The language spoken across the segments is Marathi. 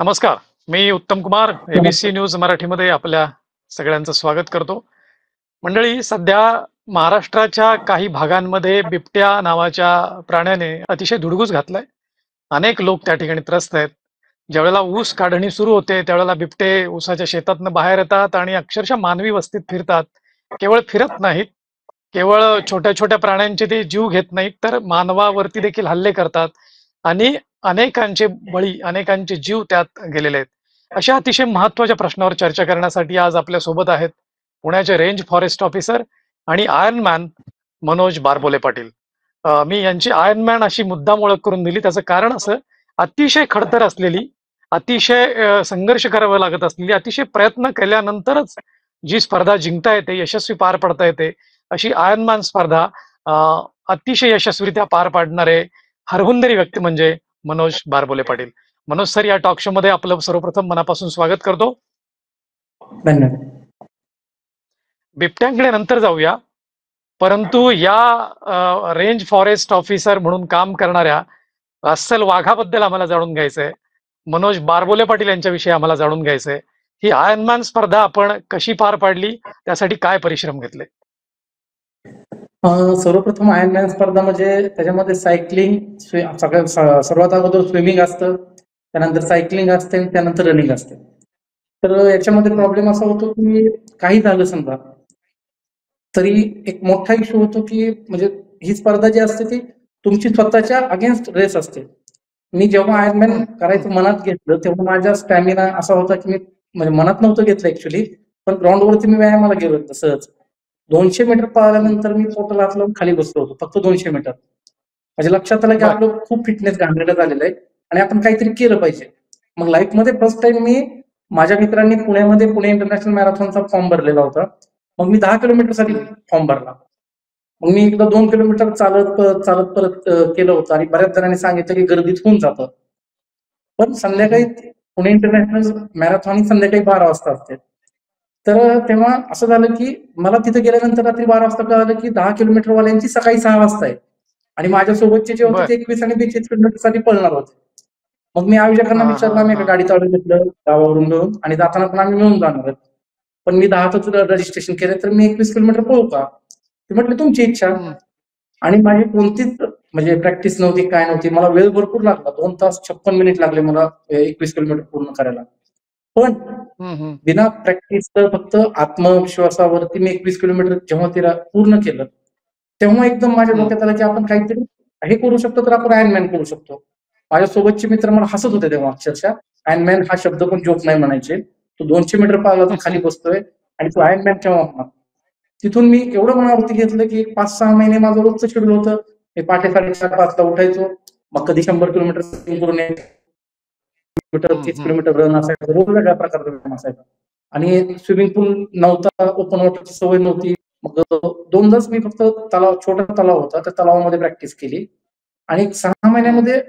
नमस्कार. मी उत्तम कुमार, एबीसी नमस्कार. न्यूज मराठीमध्ये आपल्या सगळ्यांचं स्वागत करतो. मंडळी, सध्या महाराष्ट्राच्या काही भागांमध्ये बिबट्या नावाच्या प्राण्याने अतिशय धुडगूस घातलाय. अनेक लोक त्या ठिकाणी त्रस्त आहेत. ज्यावेळेला ऊस काढणी सुरू होते, त्यावेळेला बिबटे ऊसाच्या शेतातनं बाहेर येतात आणि अक्षरशः मानवी वस्तीत फिरतात. केवळ फिरत नाहीत, केवळ छोट्या-छोट्या प्राण्यांचे ते जीव घेत नाहीत, तर मानवावरती देखील हल्ले करतात आणि अनेकांचे बळी, अनेकांचे जीव त्यात गेलेले आहेत. अशा अतिशय महत्त्वाच्या प्रश्नावर चर्चा करण्यासाठी आज आपल्या सोबत आहेत पुण्याचे रेंज फॉरेस्ट ऑफिसर आणि आयर्न मॅन मनोज बारबोले पाटील. मी यांची आयर्न मॅन अशी मुद्दाम ओळख करून दिली. त्याचं कारण असं, अतिशय खडतर असलेली, अतिशय संघर्ष करावा लागत असलेली, अतिशय प्रयत्न केल्यानंतरच जी स्पर्धा जिंकता येते, यशस्वी पार पडता येते, अशी आयर्नमॅन स्पर्धा अ, अतिशय यशस्वीरित्या पार पाडणारे हरहुन्नरी व्यक्ती म्हणजे मनोज बारबोले पाटील. मनोज सर, या टॉक शो मध्ये आपलं सर्वप्रथम मनापासून स्वागत करतो. धन्यवाद. बिबट्यांकडे नंतर जाऊया, परंतु या रेंज फॉरेस्ट ऑफिसर म्हणून काम करणाऱ्या अस्सल वाघाबद्दल आम्हाला जाणून घ्यायचंय. मनोज बारबोले पाटील यांच्याविषयी आम्हाला जाणून घ्यायचंय. ही आयर्नमॅन स्पर्धा आपण कशी पार पाडली, त्यासाठी काय परिश्रम घेतले? सर्वप्रथम आयर्नमॅन स्पर्धा म्हणजे त्याच्यामध्ये सायकलिंग, सर्वात अगोदर स्विमिंग असतं, त्यानंतर सायकलिंग असते आणि त्यानंतर रनिंग असते. तर याच्यामध्ये प्रॉब्लेम असा होतो की काही झालं समजा तरी एक मोठा इश्यू होतो की म्हणजे ही स्पर्धा जी असते ती तुमची स्वतःच्या अगेन्स्ट रेस असते. मी जेव्हा आयर्नमॅन हम्म, हम्म, करायचं मनात घेतलं तेव्हा माझा स्टॅमिना असा होता की मी म्हणजे मनात नव्हतं घेतलं ऍक्च्युली, पण ग्राउंडवरती मी व्यायामाला गेलो होतो सहज. 200 मीटर हम्म. पळाल्यानंतर मी पोटाला हात लावून खाली बसलो होतो फक्त 200 मीटर. माझ्या लक्षात आलं की बर. आपलं खूप फिटनेस घाणेरडं झालेलं आहे आणि आपण काहीतरी केलं पाहिजे. मग लाईफमध्ये फर्स्ट टाइम मी माझ्या मित्रांनी पुण्यामध्ये पुणे इंटरनॅशनल मॅरेथॉनचा फॉर्म भरलेला होता. मग मी 10 किलोमीटरसाठी फॉर्म भरला. मग मी एकदा 2 किलोमीटर चालत परत केलं होतं आणि बऱ्याच जणांनी सांगितलं की गर्दीत होऊन जातं. पण संध्याकाळी पुणे इंटरनॅशनल मॅरेथॉन ही संध्याकाळी 12 वाजता असते. तर तेव्हा असं झालं की मला तिथे गेल्यानंतर रात्री 12 वाजता कळालं की 10 किलोमीटर वाल्यांची सकाळी 6 वाजता आहे आणि माझ्यासोबतचे जे होते बर. ते 21 आणि 42 किलोमीटरसाठी पळणार होते. मग मी आयोजकांना हा हा विचारलं, आम्ही एका हा. गाडीत ऑर्डर घेतलं गावावरून मिळून आणि जाताना पण आम्ही मिळून जाणार आहेत. पण मी 10च रजिस्ट्रेशन केलं तर मी 21 किलोमीटर पळू का? ते म्हटले तुमची इच्छा. हम्म, आणि माझी कोणतीच म्हणजे प्रॅक्टिस नव्हती, काय नव्हती. मला वेळ भरपूर लागला. 2 तास 56 मिनिट लागले मला 21 किलोमीटर पूर्ण करायला. पण हम्म, हम्म, बिना प्रॅक्टिसचं फक्त आत्मविश्वासावरती मी 21 किलोमीटर जेव्हा तिला पूर्ण केलं, तेव्हा एकदम माझ्या हम्म, डोक्यात आलं की आपण काहीतरी हे करू शकतो, तर आपण आयर्नमॅन करू शकतो. माझ्यासोबतचे मित्र मला हसत होते तेव्हा अक्षरशः. आयर्नमॅन हा शब्द पण जोक नाही म्हणायचे. "तू 200 मीटर पळाला तर खाली बसतोय आणि तू आयर्नमॅन केव्हा होणार?" तिथून मी एवढं मनावरती घेतलं की 5-6 महिने माझं रोजचं शेड्यूल होतं. मी पहाटे 4:30-5 ला उठायचो. मग कधी 100 किलोमीटर रनिंग करून यायचो, किलोमीटर, हम्म, 30 हम्म, किलोमीटर रन असायचं. रोज वेगळ्या प्रकारचा व्यायाम असायचा. आणि स्विमिंग पूल नव्हता, ओपन वॉटरची सवय नव्हती. मग 2दाच मी फक्त छोटा तलाव होता, त्या तलावामध्ये प्रॅक्टिस केली. आणि 6 हम्म, महिन्यामध्ये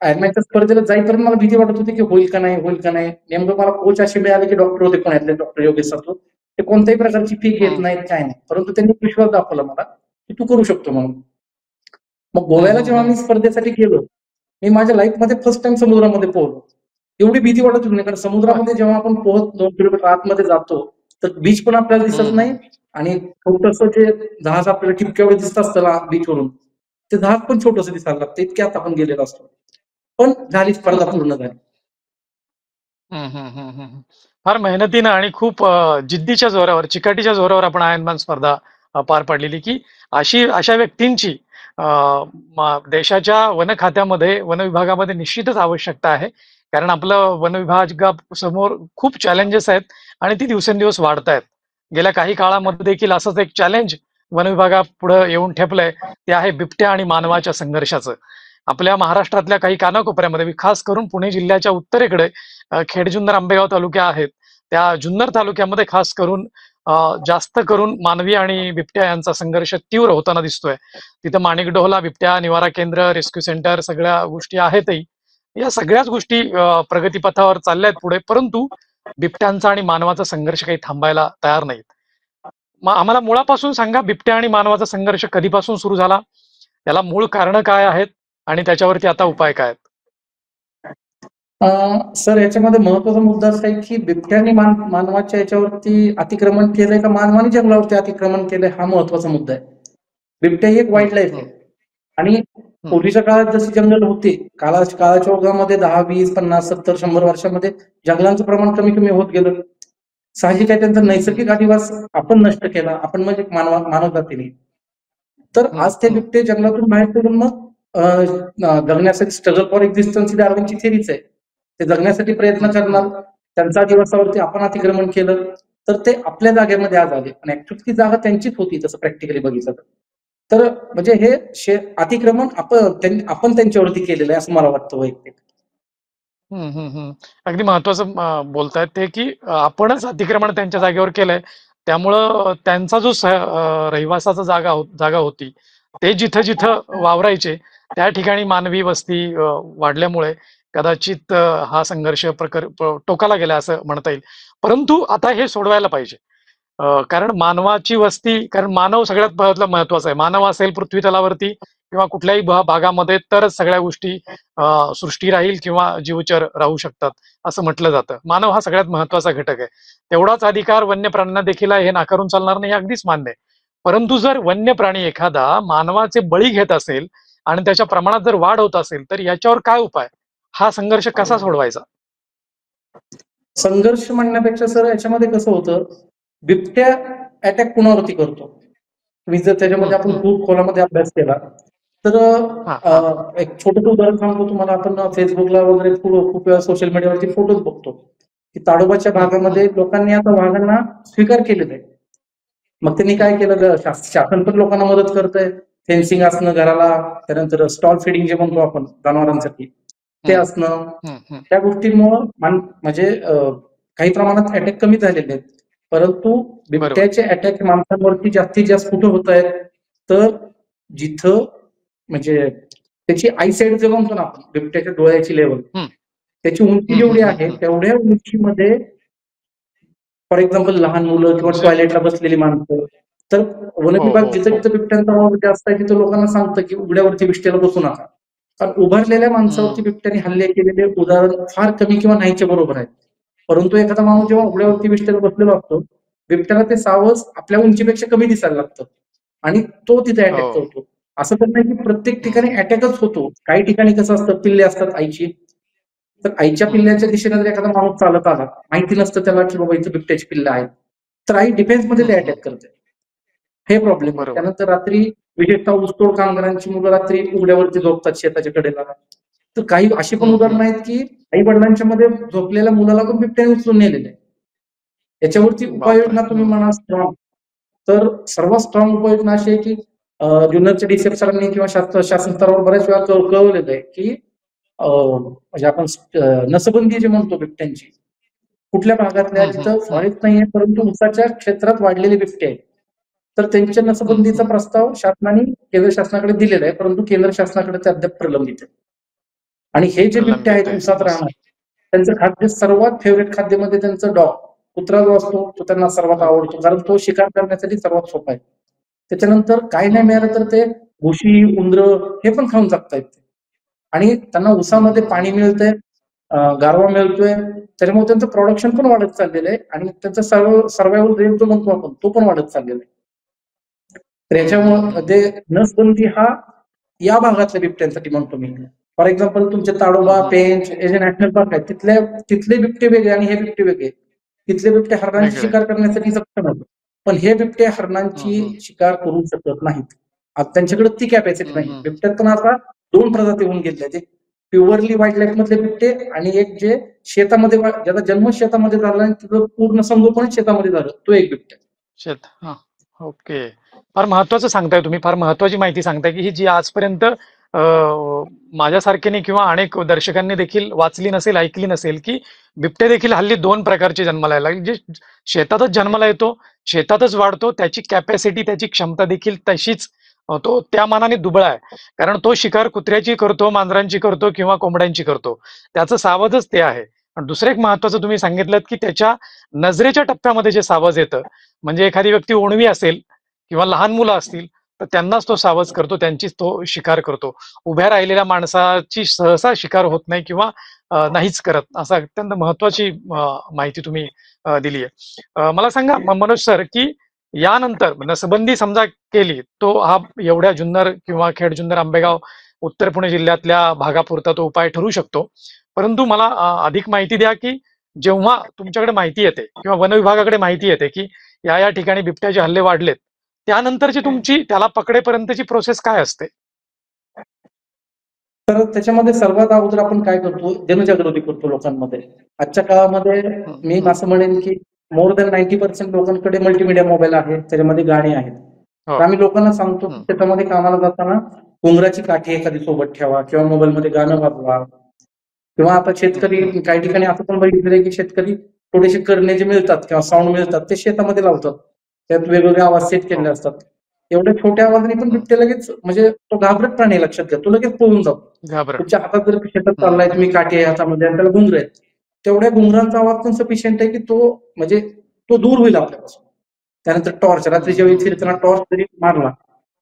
आयर्नमॅनच्या स्पर्धेला जाईपर्यंत मला भीती वाटत होती की होईल का नाही, होईल का नाही. नेमकं मला कोच असे मिळाले की डॉक्टर होते पुण्यातले, डॉक्टर योगेश सातव. ते कोणत्याही प्रकारची फी घेत हम्म, नाहीत, काय नाही. परंतु त्यांनी विश्वास दाखवला मला की तू करू शकतो म्हणून. मग हम्म, गोव्याला हम्म, जेव्हा मी स्पर्धेसाठी गेलो, मी माझ्या लाईफमध्ये फर्स्ट टाइम समुद्रामध्ये पोहलो. एवढी भीती वाटत होती नाही, कारण बर. समुद्रामध्ये जेव्हा आपण पोहत 2 किलोमीटर आतमध्ये जातो, तर बीच पण आपल्याला दिसत हम्म, नाही आणि छोटंसं जे जहाज आपल्याला ठिपक्या दिसत असतं ना बीचवरून, ते जहाज पण छोटंसं दिसायला लागतं, इतक्यात आपण गेलेलो असतो. पण झाली स्पर्धा हम्म, पूर्ण झाली. हम्म, हम्म, हम्म, हम्म. फार मेहनतीनं आणि खूप जिद्दीच्या जोरावर, चिकाटीच्या जोरावर आपण आयर्नमॅन स्पर्धा पार पाडलेली, की अशा व्यक्तींची अ, देशाच्या वन खात्यामध्ये, वन विभागामध्ये निश्चितच आवश्यकता आहे. कारण आपलं वन विभागासमोर खूप चॅलेंजेस आहेत आणि ती दिवसेंदिवस वाढत आहेत. गेल्या काही काळामध्ये देखील असंच एक चॅलेंज वन विभागापुढे येऊन ठेपलंय. ते आहे बिबट्या आणि मानवाच्या संघर्षाचं. आपल्या महाराष्ट्रातल्या काही कानाकोपऱ्यामध्ये, खास करून पुणे जिल्ह्याच्या उत्तरेकडे खेड, जुन्नर, आंबेगाव तालुक्या आहेत. त्या जुन्नर तालुक्यामध्ये खास करून जास्त करून मानवी आणि बिबट्या यांचा संघर्ष तीव्र होताना दिसतोय. तिथं माणिकडोहला बिबट्या निवारा केंद्र, रेस्क्यू सेंटर सगळ्या गोष्टी आहेतही. या सगळ्याच गोष्टी प्रगतीपथावर चालल्यात पुढे, परंतु बिबट्यांचा आणि मानवाचा संघर्ष काही थांबायला तयार नाहीत. मग आम्हाला मुळापासून सांगा, बिबट्या आणि मानवाचा संघर्ष कधीपासून सुरू झाला? त्याला मूळ कारणं काय आहेत आणि त्याच्यावरती आता उपाय काय आहेत? सर याच्यामध्ये महत्वाचा मुद्दा असा आहे की बिबट्याने मानवाच्या याच्यावरती अतिक्रमण केलंय का मानवाने जंगलावरती अतिक्रमण केलंय हा महत्वाचा मुद्दा आहे. बिबट्या ही एक हम्म, वाईल्ड लाईफ आहे हम्म, आणि हम्म, पूर्वीच्या काळात जशी जंगल होते काळाच्या ओघामध्ये 10, 20, 50, 70, 100 वर्षामध्ये जंगलांचं प्रमाण कमी कमी होत गेलं. साहजिक आहे त्यांचा हम्म, हम्म, नैसर्गिक अधिवास आपण नष्ट केला, आपण म्हणजे मानव जातीने. तर हम्म, आज ते हम्म, बिबटे जंगलातून बाहेर पडून मग जगण्यासाठी स्ट्रगल फॉर एक्झिस्टन्स ही डार्विनची थिअरीच आहे. ते जगण्यासाठी प्रयत्न हम्म, हम्म. करणार, त्यांचा दिवसावरती आपण अतिक्रमण केलं, तर ते आपल्या जागेमध्ये आज आले आणि ऍक्च्युअली ती जागा त्यांचीच होती तसं प्रॅक्टिकली बघितलं तर. तर म्हणजे हे अतिक्रमण आपण त्यांच्यावरती केलेलं आहे असं मला वाटतं वैयक्तिक. हम्म, हम्म, हम्म. अगदी महत्वाचं बोलतायत ते की आपणच अतिक्रमण त्यांच्या जागेवर केलंय. त्यामुळं त्यांचा जो रहिवासाचा जागा होती ते जिथं जिथं वावरायचे त्या ठिकाणी मानवी वस्ती वाढल्यामुळे कदाचित हा संघर्ष टोकाला गेला असं म्हणता येईल. परंतु आता हे सोडवायला पाहिजे. कारण मानवाची वस्ती, कारण मानव सगळ्यात महत्वाचा आहे. मानव असेल पृथ्वी तलावरती किंवा कुठल्याही भागामध्ये तरच सगळ्या गोष्टी सृष्टी राहील किंवा जीवचर राहू शकतात असं म्हटलं जातं. मानव हा सगळ्यात महत्वाचा घटक आहे. तेवढाच अधिकार वन्य प्राण्यांना देखील आहे, हे नाकारून चालणार नाही, हे अगदीच मान्य आहे. परंतु जर वन्य प्राणी एखादा मानवाचे बळी घेत असेल आणि त्याच्या प्रमाणात जर वाढ होत असेल तर याच्यावर काय उपाय? हा संघर्ष कसा सोडवायचा? संघर्ष म्हणण्यापेक्षा सर याच्यामध्ये कसं होतं, बिबट्या अटॅक कुणावरती करतो? तुम्ही जर त्याच्यामध्ये हम्म, आपण हम्म. खूप खोलामध्ये अभ्यास केला तर हा, हा. एक छोटं उदाहरण सांगतो तुम्हाला. आपण फेसबुकला वगैरे खूप वेळा सोशल मीडियावरती फोटोज बघतो की ताडोबाच्या हम्म, हम्म, भागामध्ये लोकांनी आता वाघांना स्वीकार केलेलं आहे. मग त्यांनी हम्म, काय केलं, शासन पण लोकांना मदत करतंय. फेन्सिंग असणं घराला, त्यानंतर स्टॉल फिडिंग जे म्हणतो आपण जनावरांसाठी ते हम्म, असणं, हम्म, हम्म, त्या गोष्टींमुळं म्हणजे काही प्रमाणात अटॅक कमी झालेले आहेत. परंतु बरोबर. बिबट्याचे अटॅक माणसांवरती जास्तीत जास्त कुठं होत आहेत, तर जिथं म्हणजे त्याची आयसाईट जे म्हणतो ना आपण, बिबट्याच्या डोळ्याची लेवल, हम्म, त्याची उंची हम्म, जेवढी हम्म, आहे हम्म. तेवढ्या उंचीमध्ये फॉर एक्झाम्पल लहान मुलं किंवा म्हणजे टॉयलेटला बसलेली माणसं. तर हो, वनविभाग हो, जिथं हो. जिथं बिबट्यांचा वावर जास्त आहे तिथं लोकांना सांगतं की उघड्यावरती बिबट्याला बसू नका. कारण उभारलेल्या माणसावरती हम्म, बिबट्याने हल्ले केलेले उदाहरण फार कमी किंवा नाहीचे बरोबर आहेत. परंतु एखादा हम्म, माणूस जेव्हा हम्म, हम्म, उघड्यावरती बिबट्याला बसलेला असतो, बिबट्याला ते सावज आपल्या उंचीपेक्षा कमी दिसायला लागतं आणि तो तिथे हो. अटॅक करतो. असं तर नाही की प्रत्येक हम्म, ठिकाणी अटॅकच होतो. काही ठिकाणी कसं असतं, पिल्ले असतात आईची, तर आईच्या हम्म, पिल्ल्याच्या दिशेने जर एखादा माणूस चालत आला, माहिती नसतं त्याला की बाबा इथं बिबट्याची पिल्लं आहेत, तर आई डिफेन्स मध्ये हम्म, ते हम्म. अटॅक करते. हे प्रॉब्लेम आहे. बरोबर. त्यानंतर रात्री विशेषतः ऊसतोड कामगारांची मुलं रात्री उघड्यावरती झोपतात शेताच्या कडेला. तर काही अशी पण हम्म, उदाहरणं हम्म. आहेत की आई वडिलांच्या मध्ये झोपलेल्या मुलाला पण बिबट्याने उचलून नेलेलं आहे. याच्यावरती बापरे. उपाययोजना तुम्ही हम्म, म्हणा स्ट्रॉंग, तर सर्वात स्ट्रॉंग उपाययोजना अशी आहे की जुन्नरच्या डीसीएफ सरांनी किंवा शासन स्तरावर बऱ्याच वेळा कळवलेलं आहे की म्हणजे आपण नसबंदी जे म्हणतो बिबट्यांची, कुठल्या भागातल्या हम्म, हम्म, जिथं हम्म, फॉरेस्ट नाहीये परंतु उसाच्या क्षेत्रात वाढलेले बिबटे आहेत, तर त्यांच्या हम्म, नसबंदीचा हम्म. प्रस्ताव शासनाने केंद्र शासनाकडे दिलेला आहे, परंतु केंद्र शासनाकडे ते अद्याप प्रलंबित आहे. आणि हे जे बिबटे प्रलंबित आहेत आहे. उसात मस्त. राहणार, त्यांचं खाद्य सर्वात फेवरेट खाद्यामध्ये त्यांचं डॉग, कुत्रा जो असतो तो त्यांना सर्वात हो. आवडतो, कारण तो शिकार करण्यासाठी सर्वात सोपा आहे. त्याच्यानंतर काय नाही हम्म, मिळालं हम्म, तर ते घुशी, उंदर हे पण खाऊन जगतायत ते. आणि त्यांना हम्म, उसामध्ये हम्म, पाणी हम्म. मिळतंय, गारवा मिळतोय, त्याच्यामुळे त्यांचं प्रोडक्शन पण वाढत चाललेलं आहे आणि त्यांचा सर्व्हायव्हल रेट जो म्हणतो आपण तो पण वाढत चाललेला आहे. तर हम्म, हम्म, याच्यामुळे हम्म, ते नसबंदी हा या भागातल्या बिबट्यांसाठी म्हणतो मी. फॉर एक्झाम्पल तुमचे हम्म, ताडोबा, हम्म. पेंच हे जे नॅशनल पार्क आहेत तिथले बिबटे वेगळे आणि हे बिबटे वेगळे. तिथले बिबटे हरणांची वेगळे. शिकार करण्यासाठी सक्षम आहेत, पण हे बिबटे हम्म, हरणांची हम्म, शिकार करू शकत नाहीत. आता त्यांच्याकडे ती कॅपॅसिटी हम्म, नाही. हम्म. बिबट्यात पण आता दोन प्रजाती होऊन गेल्या आहेत. एक प्युअरली वाईल्ड लाईफ मधले बिबटे आणि एक जे शेतामध्ये ज्याचा जन्म शेतामध्ये झाला आणि तिथं पूर्ण संगोपन शेतामध्ये झालं, तो एक बिबट्या. शेत. हा. ओके. फार महत्वाचं सांगताय तुम्ही, फार महत्वाची माहिती सांगताय की ही जी आजपर्यंत माझ्यासारख्याने किंवा अनेक दर्शकांनी देखील वाचली नसेल, ऐकली नसेल, की बिबटे देखील हल्ली दोन प्रकारचे जन्माला यायला लागले. जे शेतातच जन्माला येतो, शेतातच वाढतो, त्याची कॅपॅसिटी, त्याची क्षमता देखील तशीच, तो त्या मानाने दुबळा आहे. कारण तो शिकार कुत्र्याची करतो, मांजरांची करतो किंवा कोंबड्यांची करतो. त्याचं सावजच ते आहे. आणि दुसरं एक महत्वाचं तुम्ही सांगितलं की त्याच्या नजरेच्या टप्प्यामध्ये जे सावज येतं, म्हणजे एखादी व्यक्ती ओणवी असेल किंवा लहान मुलं असतील तर त्यांनाच तो सावज करतो, त्यांचीच तो शिकार करतो. उभ्या राहिलेल्या माणसाची सहसा शिकार होत नाही किंवा नाहीच करत. असं अत्यंत महत्वाची माहिती तुम्ही दिली आहे. मला सांगा मनोज सर, की यानंतर नसबंदी समजा केली, तो हा एवढ्या जुन्नर किंवा खेड, जुन्नर, आंबेगाव, उत्तर पुणे जिल्ह्यातल्या भागापुरता तो उपाय ठरू शकतो. परंतु मला अधिक माहिती द्या, की जेव्हा तुमच्याकडे माहिती येते किंवा वन विभागाकडे माहिती येते, की या ठिकाणी बिबट्याचे हल्ले वाढलेत, त्यानंतरची तुमची त्याला पकडेपर्यंतची प्रोसेस काय असते? तर त्याच्यामध्ये सर्वात अगोदर आपण काय करतो, जनजागृती करतो लोकांमध्ये. आजच्या काळामध्ये मी असं म्हणेन की मोर दॅन 90% लोकांकडे मल्टीमीडिया मोबाईल आहे, त्याच्यामध्ये गाणी आहेत. हो. तर आम्ही लोकांना सांगतो की त्याच्यामध्ये कामाला जाताना घुंगराची काठी एखादी सोबत ठेवा किंवा मोबाईलमध्ये गाणं वाजवा. किंवा आता शेतकरी काही ठिकाणी असं पण बघितलंय की शेतकरी थोडेसे करणे जे मिळतात किंवा साऊंड मिळतात ते शेतामध्ये लावतात. त्यात वेगवेगळे आवाज सेट केलेले असतात. एवढ्या छोट्या आवाजाने पण बिबट्या लगेच, म्हणजे तो घाबरट प्राणी आहे, लक्षात घ्या, तो लगेच पळून जातो. घाबरट. तुमच्या हातात जर शेतात चाललाय, तुम्ही काठी आहे हातामध्ये आणि त्याला घुंगर आहेत, तेवढ्या घुंगरांचा आवाज पण सफिशियंट आहे की तो, म्हणजे तो दूर होईल आपल्यापासून. त्यानंतर टॉर्च, रात्रीच्या वेळी फिरताना टॉर्च जरी मारला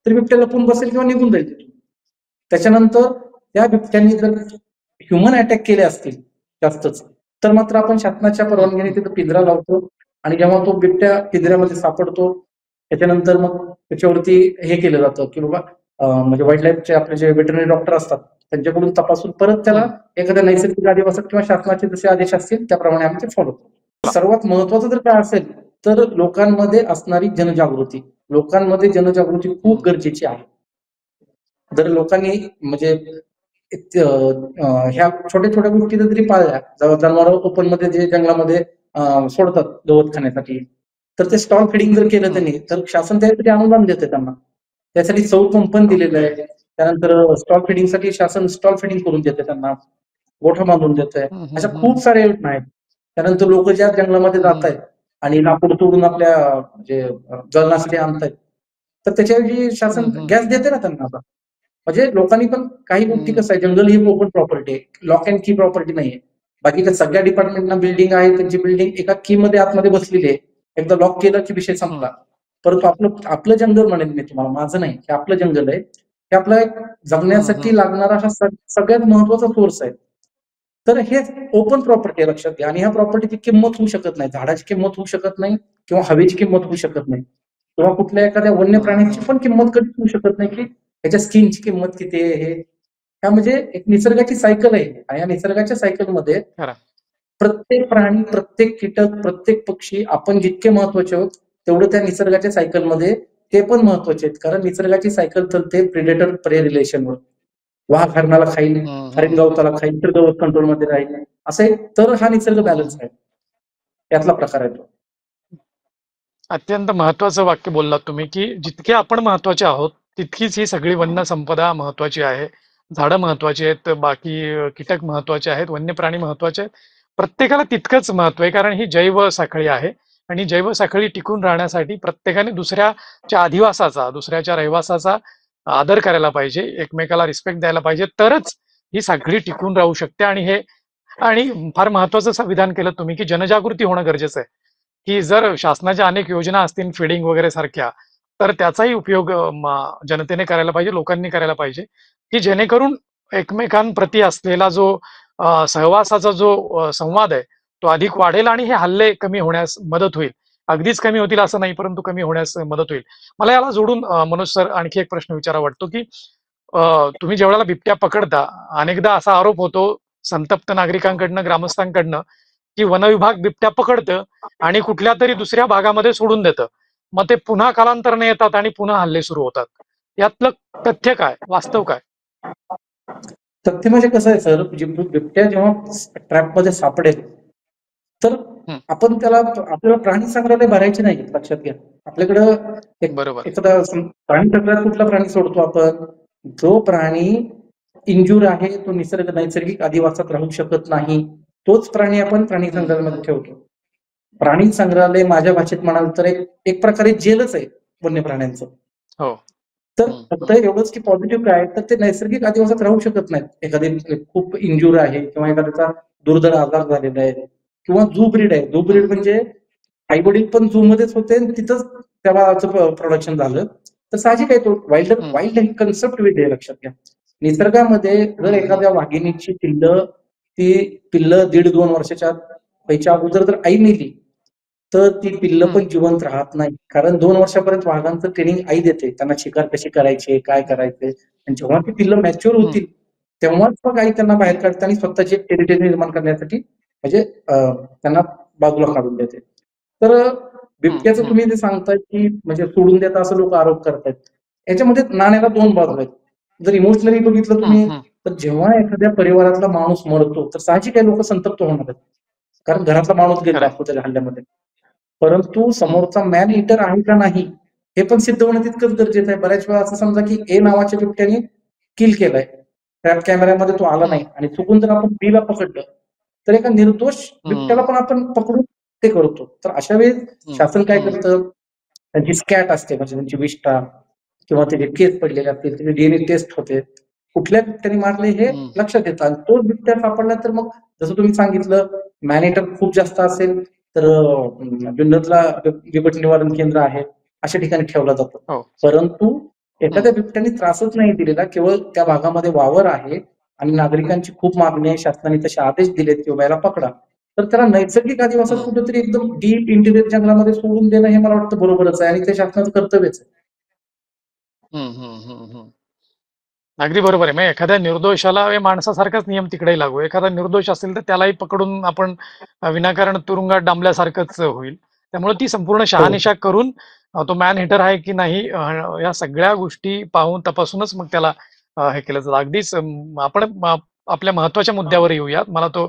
तरी बिबट्या लपून बसेल किंवा निघून जाईल तिथून. त्याच्यानंतर त्या बिबट्यांनी जर ह्युमन अटॅक केले असतील जास्तच, तर मात्र आपण शासनाच्या परवानगीने तिथं पिंजरा लावतो आणि जेव्हा तो बिबट्या पिंजऱ्यामध्ये सापडतो त्याच्यानंतर मग त्याच्यावरती हे केलं जातं की बाबा म्हणजे वाईल्ड लाईफचे आपले जे वेटरनरी डॉक्टर असतात त्यांच्याकडून तपासून परत त्याला एखाद्या नैसर्गिक अधिवासात किंवा शासनाचे जसे आदेश असतील त्याप्रमाणे आम्ही ते फॉलो करतो. सर्वात महत्वाचं जर काय असेल तर लोकांमध्ये असणारी जनजागृती. लोकांमध्ये जनजागृती खूप गरजेची आहे. जर लोकांनी म्हणजे ह्या छोट्या छोट्या गोष्टी जरी पाळल्या, जनावर ओपन मध्ये जे जंगलामध्ये सोडतात गवत खाण्यासाठी, तर ते स्टॉल फिडिंग जर केलं त्यांनी तर शासन त्यासाठी अनुदान देते त्यांना. त्यासाठी सौर पंप पण दिलेलं आहे. त्यानंतर स्टॉल फिडिंगसाठी शासन स्टॉल फिडिंग करून देते त्यांना, गोठा बांधून देत आहे. अशा खूप साऱ्या योजना आहेत. त्यानंतर लोक ज्या जंगलामध्ये जात आहेत आणि लाकूड तोडून आपल्या म्हणजे जळणासाठी आणतायत, तर त्याच्याऐवजी शासन गॅस देते ना त्यांना आता. म्हणजे लोकांनी पण काही गोष्टी, कसं आहे, जंगल ही ओपन प्रॉपर्टी आहे, लॉक अँड की प्रॉपर्टी नाहीये. बाकीच्या सगळ्या डिपार्टमेंटना बिल्डिंग आहे, त्यांची बिल्डिंग एका की मध्ये आतमध्ये बसलेली आहे. एकदा लॉक केलं की विषय संपला. परंतु आपलं आपलं जंगल म्हणेन मी तुम्हाला, माझं नाही, हे आपलं जंगल आहे. हे आपला एक जगण्यासाठी लागणारा हा सगळ्यात महत्वाचा सोर्स आहे. तर हे ओपन प्रॉपर्टी आहे, लक्षात घ्या. आणि ह्या प्रॉपर्टीची किंमत होऊ शकत नाही, झाडाची किंमत होऊ शकत नाही किंवा हवेची किंमत होऊ शकत नाही किंवा कुठल्या एखाद्या वन्य प्राण्याची पण किंमत कधीच होऊ शकत नाही की ह्याच्या स्किनची किंमत किती आहे. हे ह्या म्हणजे एक निसर्गाची सायकल आहे आणि या निसर्गाच्या सायकलमध्ये प्रत्येक प्राणी, प्रत्येक कीटक, प्रत्येक पक्षी आपण जितके महत्वाचे आहोत तेवढं त्या निसर्गाच्या सायकलमध्ये ते पण महत्वाचे आहेत. कारण निसर्गाची सायकल चालते प्रिडेटर प्रे रिलेशनवर. वाघ हरणाला खाईल, हरिण गवताला खाईल, तर गवत कंट्रोलमध्ये राहील, असं तर हा निसर्ग बॅलन्स आहे. यातला प्रकार आहे तो. अत्यंत महत्वाचं वाक्य बोललात तुम्ही, की जितके आपण महत्वाचे आहोत तितकीच ही सगळी वन्य संपदा महत्वाची आहे. झाडं महत्वाची आहेत, बाकी कीटक महत्वाचे आहेत, वन्य प्राणी महत्वाचे आहेत. प्रत्येकाला तितकंच महत्व आहे, कारण ही जैव साखळी आहे आणि जैव साखळी टिकून राहण्यासाठी प्रत्येकाने दुसऱ्याच्या अधिवासाचा, दुसऱ्याच्या रहिवासाचा आदर करायला पाहिजे, एकमेकाला रिस्पेक्ट द्यायला पाहिजे, तरच ही साखळी टिकून राहू शकते. आणि फार महत्वाचं विधान केलं तुम्ही, की जनजागृती होणं गरजेचं आहे. की जर शासनाच्या अनेक योजना असतील फीडिंग वगैरे सारख्या, तर त्याचाही उपयोग जनतेने करायला पाहिजे, लोकांनी करायला पाहिजे, की जेणेकरून एकमेकांप्रती असलेला जो सहवासाचा जो संवाद आहे तो अधिक वाढेल आणि हे हल्ले कमी होण्यास मदत होईल. अगदीच कमी होतील असं नाही, परंतु कमी होण्यास मदत होईल. मला याला जोडून मनोज सर आणखी एक प्रश्न विचारावा वाटतो, की तुम्ही ज्यावेळेला बिबट्या पकडता, अनेकदा असा आरोप होतो संतप्त नागरिकांकडनं, ग्रामस्थांकडनं, की वनविभाग बिबट्या पकडतं आणि कुठल्या तरी दुसऱ्या भागामध्ये सोडून देतं. मग ते पुन्हा कालांतराने येतात आणि पुन्हा हल्ले सुरू होतात. यातलं तथ्य काय, वास्तव काय? तथ्य म्हणजे कसं आहे सर, बिबट्या जेव्हा ट्रॅपमध्ये सापडेल तर आपण त्याला, आपल्याला प्राणी संग्रहालय भरायचे नाही, लक्षात घ्या. आपल्याकडं एखादा प्राणी संग्रहालयात कुठला प्राणी सोडतो आपण, जो प्राणी इंजुर आहे, तो नैसर्गिक अधिवासात राहू शकत नाही, तोच प्राणी आपण प्राणी संग्रहालयामध्ये ठेवतो. प्राणी संग्रहालय माझ्या भाषेत म्हणाल तर एक प्रकारे जेलच आहे वन्य प्राण्यांचं. तर फक्त एवढंच की पॉझिटिव्ह काय, तर ते नैसर्गिक अधिवासात राहू शकत नाहीत. एखादी खूप इंजुर आहे किंवा एखाद्याचा दुर्धर आजार झालेला आहे किंवा झू ब्रीड आहे. झू ब्रीड म्हणजे आई वडील पण झू मध्येच होते आणि तिथंच त्या बाळाचं प्रोडक्शन झालं, तर साहजिक आहे तो वाईल्ड ही कन्सेप्ट वेगळी आहे, लक्षात घ्या. निसर्गामध्ये जर एखाद्या वाघिणीची पिल्ल ती पिल्लं 1.5-2 वर्षाच्या व्हायच्या अगोदर जर आई मेली तर ती पिल्लं पण जिवंत राहत नाही. कारण 2 वर्षापर्यंत वाघांचं ट्रेनिंग आई देते. त्यांना शिकार कशी करायची, काय करायचंय आणि जेव्हा ती पिल्लं मॅच्युअर होतील, तेव्हाच मग आई त्यांना बाहेर काढते आणि स्वतःची एक टेरिटरी निर्माण करण्यासाठी म्हणजे त्यांना बाजूला काढून देते. तर बिबट्याचं तुम्ही जे सांगताय की म्हणजे सोडून देता असं लोक आरोप करतायत. याच्यामध्ये नाण्याला 2 बाजू आहेत. जर इमोशनली बघितलं तुम्ही तर जेव्हा एखाद्या परिवारातला माणूस मरतो तर साहजिक आहे लोक संतप्त होणार आहेत. कारण घरातला माणूस गेला असतो त्याच्या हल्ल्यामध्ये. परंतु समोरचा मॅन इटर आहे का नाही हे पण सिद्ध होणं तितकंच गरजेचं आहे. बऱ्याच वेळा असं समजा की ए नावाच्या बिबट्याने किल केलाय, ट्रॅप कॅमेऱ्यामध्ये तो आला नाही आणि चुकून जर आपण बीला पकडलं तर एका निर्दोष बिबट्याला पण आपण पकडून ते करतो. तर अशा वेळेस शासन काय करतं, त्यांची स्कॅट असते म्हणजे त्यांची विष्ठा किंवा त्याचे केस पडलेले असतील, त्याची डीएनए टेस्ट होते, कुठल्या बिबट्याने मारले हे लक्षात येतं आणि तो बिबट्या सापडला तर मग जसं तुम्ही सांगितलं मॅनेटर खूप जास्त असेल तर जुन्नरला बिबट निवारण केंद्र आहे अशा ठिकाणी ठेवला जातो. परंतु एखाद्या बिबट्याने त्रासच नाही दिलेला, केवळ त्या भागामध्ये वावर आहे आणि नागरिकांची खूप मागणी आहे, शासनाने तसे आदेश दिलेत किंवा याला पकडा, तर त्याला नैसर्गिक आदिवासात कुठेतरी एकदम डीप इंटिरियर जंगलामध्ये सोडून देणं हे मला वाटतं बरोबरच आहे आणि ते शासनाचं कर्तव्यच आहे. अगदी बरोबर आहे. म्हणजे एखाद्या निर्दोषाला माणसासारखाच नियम तिकडे लागू. एखादा निर्दोष असेल तर त्यालाही पकडून आपण विनाकारण तुरुंगात डांबल्यासारखंच होईल. त्यामुळे ती संपूर्ण शहानिशा करून तो मॅन हिटर आहे की नाही या सगळ्या गोष्टी पाहून तपासूनच मग त्याला हे केलं जातं. अगदीच आपण आपल्या महत्वाच्या मुद्द्यावर येऊयात. मला तो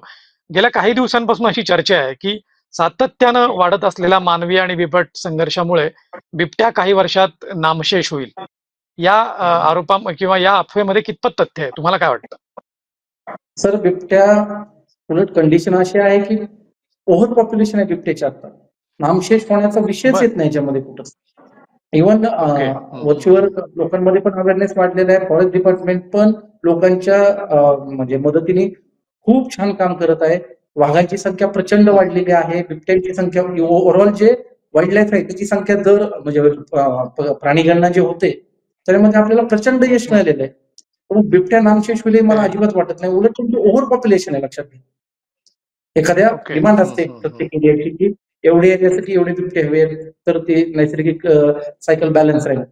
गेल्या काही दिवसांपासून अशी चर्चा आहे की सातत्यानं वाढत असलेल्या मानवी आणि बिबट संघर्षामुळे बिबट्या काही वर्षात नामशेष होईल. या आरोपा किंवा या अफवेमध्ये कितपत तथ्य आहे, तुम्हाला काय वाटतं? सर बिबट्या उलट कंडिशन अशी आहे की ओव्हर पॉप्युलेशन आहे बिबट्याच्या आता. नामशेष होण्याचा विषयच येत नाही याच्यामध्ये कुठं. इव्हन वरचीवर लोकांमध्ये पण अवेअरनेस वाढलेला आहे. फॉरेस्ट डिपार्टमेंट पण लोकांच्या म्हणजे मदतीने खूप छान काम करत आहे. वाघांची संख्या प्रचंड वाढलेली आहे. बिबट्यांची संख्या ओव्हरऑल जे वाईल्ड लाईफ आहे त्याची संख्या दर म्हणजे प्राणीगणना जे होते त्यामध्ये आपल्याला प्रचंड यश मिळालेलं आहे. बिबट्या नामशेष होईल मला अजिबात वाटत नाही. उलट तुमचं ओव्हर पॉप्युलेशन आहे लक्षात घ्या. एखाद्या डिमांड असते प्रत्येक एरियाची की एवढे एरियासाठी एवढे बिबटे हवेत तर ते नैसर्गिक सायकल बॅलन्स राहील.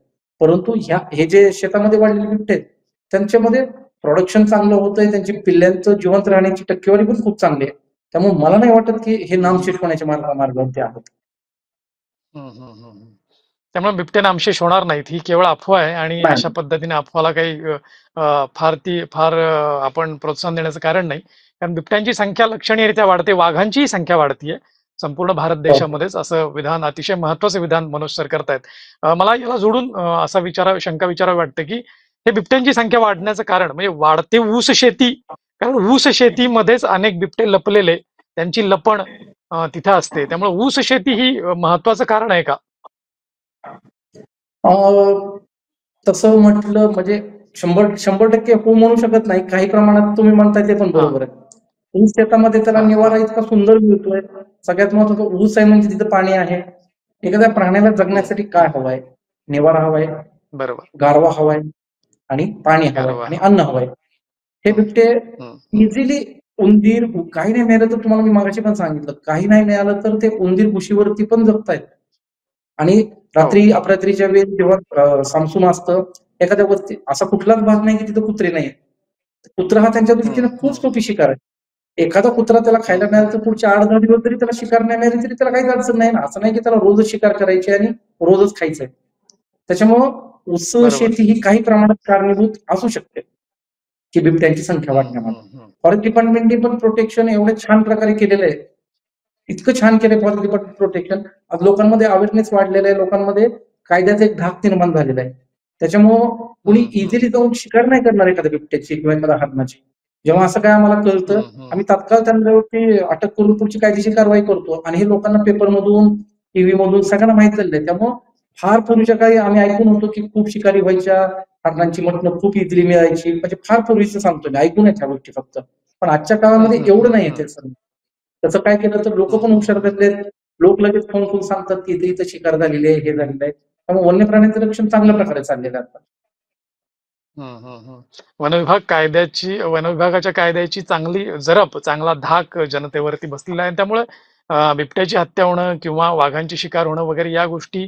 परंतु हे जे शेतामध्ये वाढलेले बिबटे आहेत त्यांच्यामध्ये प्रोडक्शन चांगलं होतंय, त्यांची पिल्ल्यांचं जिवंत राहण्याची टक्केवारी पण खूप चांगली आहे. त्यामुळे मला नाही वाटत की हे नामशेष होण्याच्या मार्गावरती आहेत. त्यामुळे बिबटे नामशेष होणार नाहीत ही केवळ अफवा आहे आणि अशा पद्धतीने अफवाला काही फार आपण प्रोत्साहन देण्याचं कारण नाही. कारण बिबट्यांची संख्या लक्षणीयरित्या वाढते, वाघांचीही संख्या वाढतीये संपूर्ण भारत देशामध्येच. असं विधान अतिशय महत्वाचं विधान मनोज सर करतायत. मला याला जोडून असा शंका विचारावी वाटते की हे बिबट्यांची संख्या वाढण्याचं कारण म्हणजे वाढते ऊस शेती, कारण ऊस शेतीमध्येच अनेक बिबटे लपलेले, त्यांची लपण तिथे असते. त्यामुळे ऊस शेती ही महत्वाचं कारण आहे का? तसं म्हटलं म्हणजे 100% हो म्हणू शकत नाही. काही प्रमाणात तुम्ही म्हणताय ते पण बरोबर आहे. ऊस शेतामध्ये त्याला निवारा इतका सुंदर मिळतोय. सगळ्यात महत्वाचं ऊस आहे म्हणजे तिथं पाणी आहे. एखाद्या प्राण्याला जगण्यासाठी काय हवंय? निवारा हवाय, बरोबर, गारवा हवाय आणि पाणी हवंय आणि अन्न हवंय. हे बिबटे इझिली उंदीर काही नाही मिळालं तर तुम्हाला मी मागाशी पण सांगितलं काही नाही मिळालं तर ते उंदीर कुशीवरती पण जगतायत. आणि रात्री अपरात्रीच्या वेळेस जेव्हा सामसूम असतं एखाद्या वस्ती असा कुठलाच भाग नाही की तिथं कुत्रे नाही. कुत्रा हा त्यांच्या दृष्टीने खूप सोपी शिकार आहे. एखादा कुत्रा त्याला खायला मिळाला तर पुढच्या 8-10 दिवस जरी त्याला शिकार नाही मिळाली तरी त्याला काहीच अडचण नाही ना. असं नाही की त्याला रोजच शिकार करायची आणि रोजच खायचंय. त्याच्यामुळं ऊस शेती ही काही प्रमाणात कारणीभूत असू शकते की बिबट्यांची संख्या वाढण्यामध्ये. फॉरेस्ट डिपार्टमेंटने पण प्रोटेक्शन एवढे छान प्रकारे केलेलं आहे. इतकं छान केलंय फॉरेस्ट डिपार्टमेंट प्रोटेक्शन. आज लोकांमध्ये अवेअरनेस वाढलेला आहे, लोकांमध्ये कायद्याचा एक धाक निर्माण झालेला आहे. त्याच्यामुळं कुणी इझिली जाऊन शिकार नाही करणार एखाद्या बिबट्याची किंवा एखाद्या हरणाची. जेव्हा असं काय आम्हाला कळतं आम्ही तात्काळ त्यांच्यावरती अटक करून पुढची कायदेशीर कारवाई करतो आणि हे लोकांना पेपरमधून टीव्ही मधून सगळ्यांना माहित झालेलं आहे. त्यामुळं फार पूर्वीच्या काळी आम्ही ऐकून होतो की खूप शिकारी व्हायच्या, हरणांची मटणं खूप इझिली मिळायची, म्हणजे फार पूर्वीचं सांगतो मी, ऐकून ह्या गोष्टी फक्त. पण आजच्या काळामध्ये एवढं नाही येते सर. त्याचं काय केलं तर लोक पण हुशार झालेत. लोक लगेच फोन करून सांगतात की इथं शिकार झालेली आहे, हे झालेलं आहे. त्यामुळे वन्य प्राण्यांचं रक्षण चांगल्या प्रकारे चाललेलं आहे आता. वन विभागाच्या कायद्याची चांगली जरब, चांगला धाक जनतेवरती बसलेला आहे. त्यामुळे बिबट्याची हत्या होणं किंवा वाघांची शिकार होणं वगैरे या गोष्टी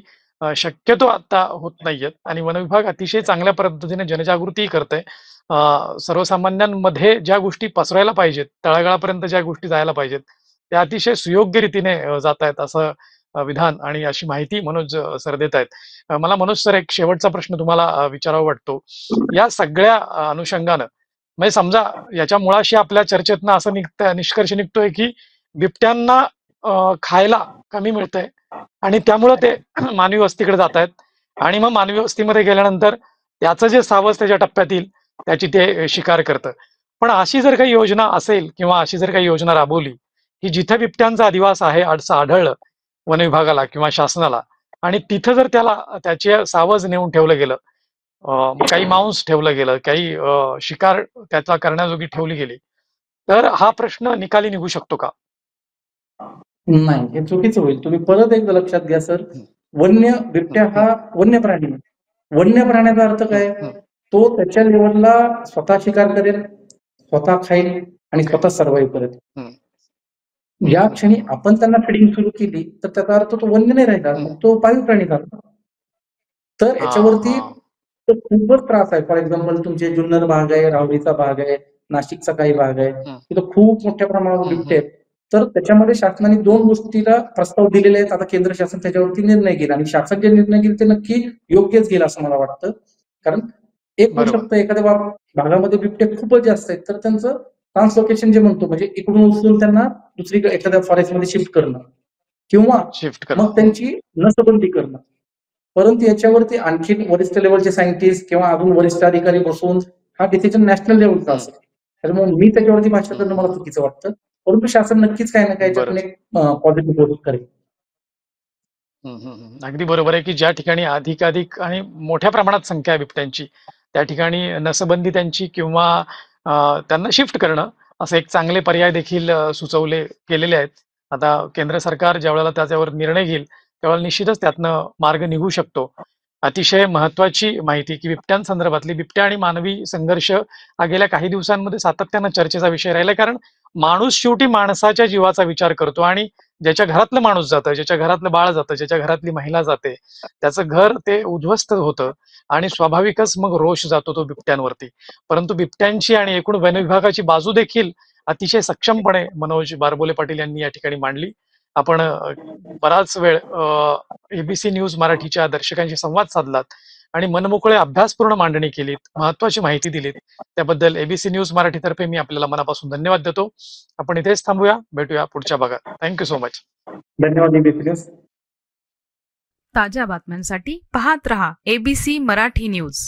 शक्यतो आता होत नाहीयेत आणि वन विभाग अतिशय चांगल्या पद्धतीने जनजागृतीही करतंय. सर्वसामान्यांमध्ये ज्या गोष्टी पसरायला पाहिजेत, तळागाळापर्यंत ज्या गोष्टी जायला पाहिजेत, त्या अतिशय सुयोग्य रीतीने जात आहेत असं विधान आणि अशी माहिती मनोज सर देत आहेत. मला मनोज सर एक शेवटचा प्रश्न तुम्हाला विचारावा वाटतो. या सगळ्या अनुषंगानं म्हणजे समजा याच्या मुळाशी आपल्या चर्चेतनं असं निष्कर्ष निघतोय की बिबट्यांना खायला कमी मिळतंय आणि त्यामुळं ते मानवी वस्तीकडे जात आहेत आणि मग मानवी वस्तीमध्ये गेल्यानंतर त्याचं जे सावज त्याच्या टप्प्यात येईल त्याची ते शिकार करतं. पण अशी जर काही योजना असेल किंवा अशी जर काही योजना राबवली की जिथे बिबट्यांचा अधिवास आहे असं आढळलं वन विभागाला किंवा शासनाला आणि तिथं जर त्याचे सावज नेऊन ठेवलं गेलं, काही मांस ठेवलं गेलं, काही शिकार त्याचा करण्याजोगी ठेवली गेली, तर हा प्रश्न निकाली निघू शकतो का? नाही, हे चुकीचं होईल. तुम्ही परत एकदा लक्षात घ्या सर, बिबट्या हा वन्य प्राणी आहे. वन्य प्राण्याचा अर्थ काय? तो त्याच्या लेवलला स्वतः शिकार करेल, स्वतः खाईल आणि स्वतः सर्व्हाइव्ह करेल. या क्षणी आपण त्यांना फिडिंग सुरू केली तर त्याचा अर्थ तो वन्य नाही राहिला, मग तो पाळीव प्राणी झाला. तर याच्यावरती खूपच त्रास आहे. फॉर एक्झाम्पल तुमचे जुन्नर भाग आहे, राहुरीचा भाग आहे, नाशिकचा काही भाग आहे, तिथं खूप मोठ्या प्रमाणावर बिबटे आहेत. तर त्याच्यामध्ये शासनाने 2 गोष्टीला प्रस्ताव दिलेले आहेत. आता केंद्र शासन त्याच्यावरती निर्णय घेईल आणि शासन जे निर्णय घेईल ते नक्की योग्यच घेईल असं मला वाटतं. कारण एक होऊ शकतं एखाद्या भागामध्ये बिबटे खूपच जास्त आहेत तर त्यांचं ट्रान्सलोकेशन जे म्हणतो म्हणजे इकडून उचलून त्यांना दुसरीकडे एखाद्या फॉरेस्टमध्ये शिफ्ट करणं किंवा मग त्यांची नसबंदी करणं. परंतु याच्यावरती आणखी वरिष्ठ लेवलचे सायंटिस्ट किंवा अजून वरिष्ठ अधिकारी बसून हा डिसिजन नॅशनल लेवलचा असेल. त्याच्यामुळे मी त्याच्यावरती भाष्य करणं मला चुकीचं वाटतं. परंतु शासन नक्कीच काही ना काही याच्यातून एक पॉझिटिव्ह गोष्ट करेल. अगदी बरोबर आहे की ज्या ठिकाणी अधिकाधिक आणि मोठ्या प्रमाणात संख्या आहे बिबट्यांची त्या ठिकाणी नसबंदी त्यांची किंवा त्यांना शिफ्ट करणं असे एक चांगले पर्याय देखील सुचवले गेलेले आहेत. आता केंद्र सरकार ज्या वेळेला त्याच्यावर निर्णय घेईल त्यावेळेला निश्चितच त्यातनं मार्ग निघू शकतो. अतिशय महत्वाची माहिती की बिबट्यांसंदर्भातली बिबट्या आणि मानवी संघर्ष हा गेल्या काही दिवसांमध्ये सातत्यानं चर्चेचा विषय राहिला. कारण माणूस शेवटी माणसाच्या जीवाचा विचार करतो आणि ज्याच्या घरातलं माणूस जातं, ज्याच्या घरातलं बाळ जातं, ज्याच्या घरातली महिला जाते, त्याचं घर ते उद्ध्वस्त होतं आणि स्वाभाविकच मग रोष जातो तो बिबट्यांवरती. परंतु बिबट्यांची आणि एकूण वन विभागाची बाजू देखील अतिशय सक्षमपणे मनोज बारबोले पाटील यांनी या ठिकाणी मांडली. आपण बराच वेळ एबीसी न्यूज मराठीच्या दर्शकांशी संवाद साधलात आणि मनमोकळे अभ्यासपूर्ण मांडणी केलीत, महत्वाची माहिती दिलीत. त्याबद्दल एबीसी न्यूज मराठीतर्फे मी आपल्याला मनापासून धन्यवाद देतो. आपण इथेच थांबूया, भेटूया पुढच्या भागात. Thank you so much. धन्यवाद एबीसी न्यूज. ताज्या बातम्यांसाठी पाहत रहा एबीसी मराठी न्यूज.